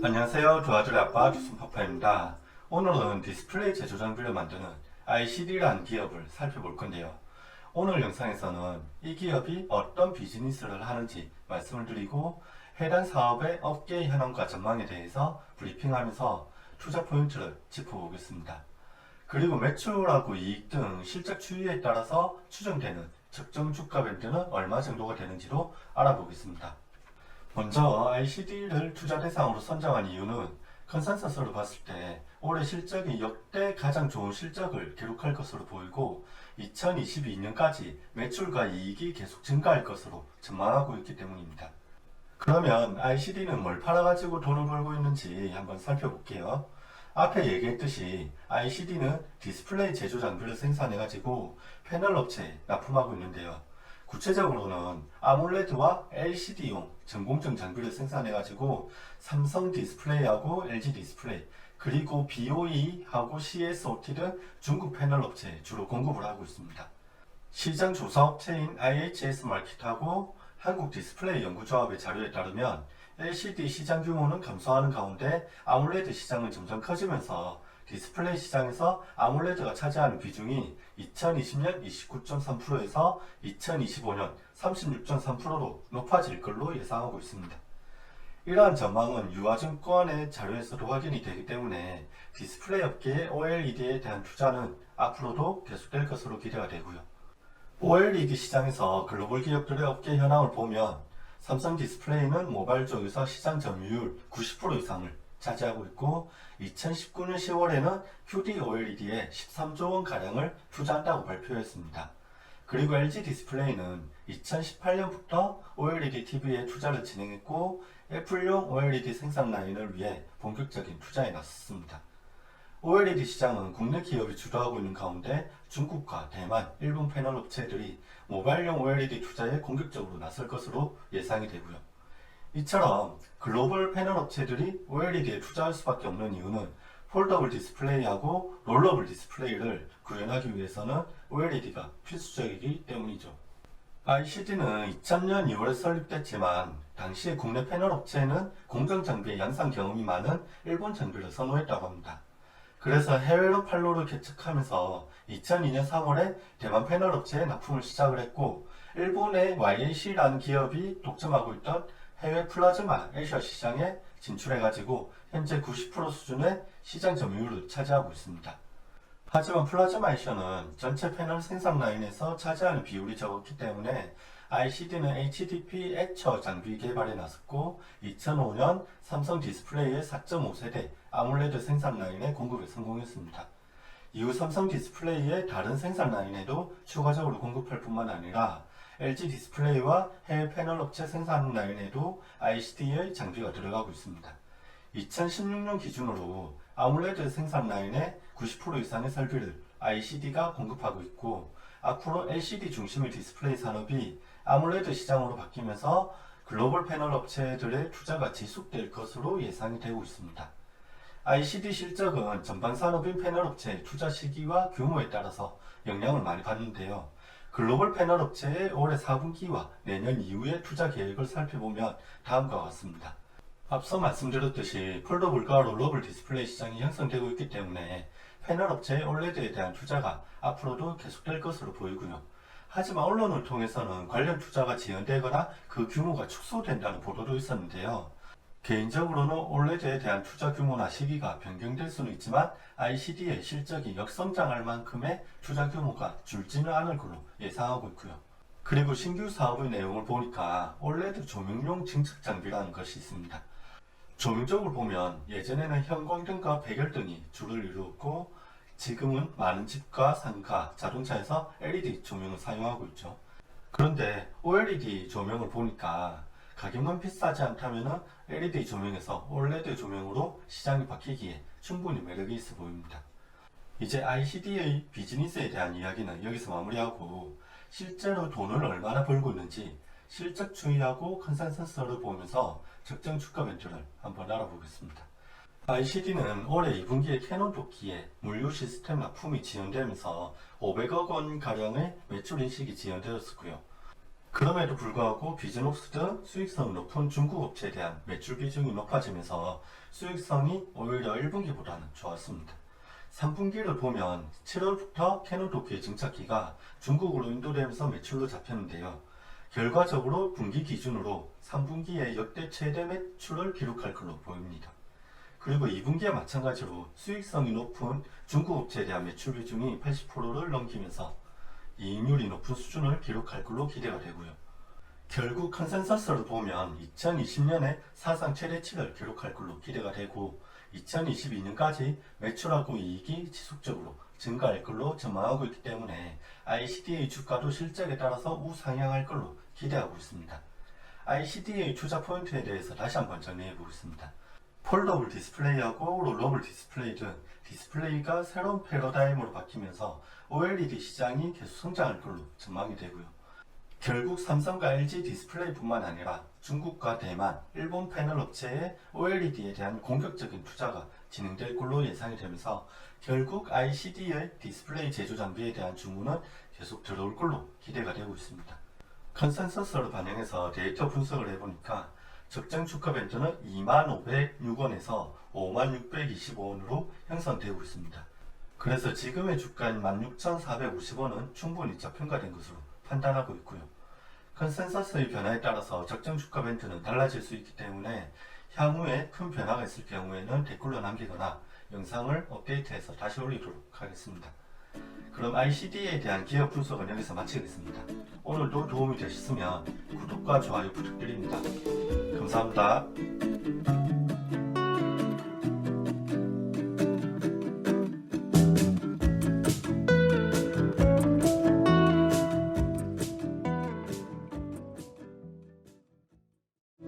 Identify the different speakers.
Speaker 1: 안녕하세요. 두 아들의 아빠 주순파파입니다. 오늘은 디스플레이 제조 장비를 만드는 ICD라는 기업을 살펴볼 건데요. 오늘 영상에서는 이 기업이 어떤 비즈니스를 하는지 말씀을 드리고 해당 사업의 업계 현황과 전망에 대해서 브리핑하면서 투자 포인트를 짚어보겠습니다. 그리고 매출하고 이익 등 실적 추이에 따라서 추정되는 적정 주가 밴드는 얼마 정도가 되는지도 알아보겠습니다. 먼저 ICD를 투자 대상으로 선정한 이유는 컨센서스로 봤을 때 올해 실적이 역대 가장 좋은 실적을 기록할 것으로 보이고 2022년까지 매출과 이익이 계속 증가할 것으로 전망하고 있기 때문입니다. 그러면 ICD는 뭘 팔아가지고 돈을 벌고 있는지 한번 살펴볼게요. 앞에 얘기했듯이 ICD는 디스플레이 제조 장비를 생산해가지고 패널 업체에 납품하고 있는데요. 구체적으로는 아몰레드와 LCD용 전공정 장비를 생산해가지고 삼성 디스플레이하고 LG 디스플레이 그리고 BOE하고 CSOT 등 중국 패널 업체에 주로 공급을 하고 있습니다. 시장 조사 업체인 IHS 마켓하고 한국 디스플레이 연구조합의 자료에 따르면 LCD 시장 규모는 감소하는 가운데 아몰레드 시장은 점점 커지면서 디스플레이 시장에서 아몰레드가 차지하는 비중이 2020년 29.3%에서 2025년 36.3%로 높아질 걸로 예상하고 있습니다. 이러한 전망은 유화증권의 자료에서도 확인이 되기 때문에 디스플레이 업계의 OLED에 대한 투자는 앞으로도 계속될 것으로 기대가 되고요. OLED 시장에서 글로벌 기업들의 업계 현황을 보면 삼성 디스플레이는 모바일 쪽에서 시장 점유율 90% 이상을 차지하고 있고 2019년 10월에는 QD OLED에 13조 원 가량을 투자한다고 발표했습니다. 그리고 LG 디스플레이는 2018년부터 OLED TV에 투자를 진행했고 애플용 OLED 생산 라인을 위해 본격적인 투자에 나섰습니다. OLED 시장은 국내 기업이 주도하고 있는 가운데 중국과 대만, 일본 패널 업체들이 모바일용 OLED 투자에 공격적으로 나설 것으로 예상이 되고요. 이처럼 글로벌 패널 업체들이 OLED에 투자할 수밖에 없는 이유는 폴더블 디스플레이하고 롤러블 디스플레이를 구현하기 위해서는 OLED가 필수적이기 때문이죠. ICD는 2000년 2월에 설립됐지만 당시에 국내 패널 업체는 공정 장비의 양산 경험이 많은 일본 장비를 선호했다고 합니다. 그래서 해외로 판로를 개척하면서 2002년 3월에 대만 패널 업체에 납품을 시작을 했고 일본의 YAC라는 기업이 독점하고 있던 해외 플라즈마 애셔 시장에 진출해가지고 현재 90% 수준의 시장 점유율을 차지하고 있습니다. 하지만 플라즈마 애셔는 전체 패널 생산 라인에서 차지하는 비율이 적었기 때문에 ICD는 HDP 애처 장비 개발에 나섰고 2005년 삼성 디스플레이의 4.5세대 아몰레드 생산 라인의 공급에 성공했습니다. 이후 삼성 디스플레이의 다른 생산 라인에도 추가적으로 공급할 뿐만 아니라 LG 디스플레이와 해외 패널 업체 생산 라인에도 ICD의 장비가 들어가고 있습니다. 2016년 기준으로 아몰레드 생산 라인의 90% 이상의 설비를 ICD가 공급하고 있고 앞으로 LCD 중심의 디스플레이 산업이 아몰레드 시장으로 바뀌면서 글로벌 패널 업체들의 투자가 지속될 것으로 예상이 되고 있습니다. ICD 실적은 전방 산업인 패널 업체의 투자 시기와 규모에 따라서 영향을 많이 받는데요. 글로벌 패널 업체의 올해 4분기와 내년 이후의 투자 계획을 살펴보면 다음과 같습니다. 앞서 말씀드렸듯이 폴더블과 롤러블 디스플레이 시장이 형성되고 있기 때문에 패널 업체의 OLED에 대한 투자가 앞으로도 계속될 것으로 보이고요. 하지만 언론을 통해서는 관련 투자가 지연되거나 그 규모가 축소된다는 보도도 있었는데요. 개인적으로는 OLED에 대한 투자 규모나 시기가 변경될 수는 있지만 ICD의 실적이 역성장할 만큼의 투자 규모가 줄지는 않을 걸로 예상하고 있고요. 그리고 신규 사업의 내용을 보니까 OLED 조명용 증축 장비라는 것이 있습니다. 조명적으로 보면 예전에는 형광등과 백열등이 주를 이루었고 지금은 많은 집과 상가, 자동차에서 LED 조명을 사용하고 있죠. 그런데 OLED 조명을 보니까 가격만 비싸지 않다면 LED 조명에서 OLED 조명으로 시장이 바뀌기에 충분히 매력이 있어 보입니다. 이제 ICD의 비즈니스에 대한 이야기는 여기서 마무리하고 실제로 돈을 얼마나 벌고 있는지 실적 추이하고 컨센서스를 보면서 적정 주가 밴드를 한번 알아보겠습니다. ICD는 올해 2분기에 캐논 도끼에 물류 시스템 납품이 지연되면서 500억 원 가량의 매출 인식이 지연되었었고요. 그럼에도 불구하고 비즈노스 등 수익성이 높은 중국 업체에 대한 매출 비중이 높아지면서 수익성이 오히려 1분기보다는 좋았습니다. 3분기를 보면 7월부터 캐논 도끼의 증착기가 중국으로 인도되면서 매출로 잡혔는데요. 결과적으로 분기 기준으로 3분기에 역대 최대 매출을 기록할 것으로 보입니다. 그리고 2분기에 마찬가지로 수익성이 높은 중국 업체에 대한 매출 비중이 80%를 넘기면서 이익률이 높은 수준을 기록할 것으로 기대가 되고요. 결국 컨센서스를 보면 2020년에 사상 최대치를 기록할 것으로 기대가 되고 2022년까지 매출하고 이익이 지속적으로 증가할 것으로 전망하고 있기 때문에 ICD의 주가도 실적에 따라서 우상향할 것으로 기대하고 있습니다. ICD의 투자 포인트에 대해서 다시 한번 정리해 보겠습니다. 폴더블 디스플레이하고 롤러블 디스플레이 등 디스플레이가 새로운 패러다임으로 바뀌면서 OLED 시장이 계속 성장할 것으로 전망이 되고요. 결국 삼성과 LG 디스플레이뿐만 아니라 중국과 대만, 일본 패널 업체의 OLED에 대한 공격적인 투자가 진행될 걸로 예상이 되면서 결국 ICD의 디스플레이 제조 장비에 대한 주문은 계속 들어올 걸로 기대가 되고 있습니다. 컨센서스를 반영해서 데이터 분석을 해보니까 적정 주가 밴드는 25,506원에서 56,625원으로 형성되고 있습니다. 그래서 지금의 주가인 16,450원은 충분히 저평가된 것으로 판단하고 있고요. 컨센서스의 변화에 따라서 적정 주가 밴드는 달라질 수 있기 때문에 향후에 큰 변화가 있을 경우에는 댓글로 남기거나 영상을 업데이트해서 다시 올리도록 하겠습니다. 그럼 ICD에 대한 기업 분석은 여기서 마치겠습니다. 오늘도 도움이 되셨으면 구독과 좋아요 부탁드립니다. 감사합니다.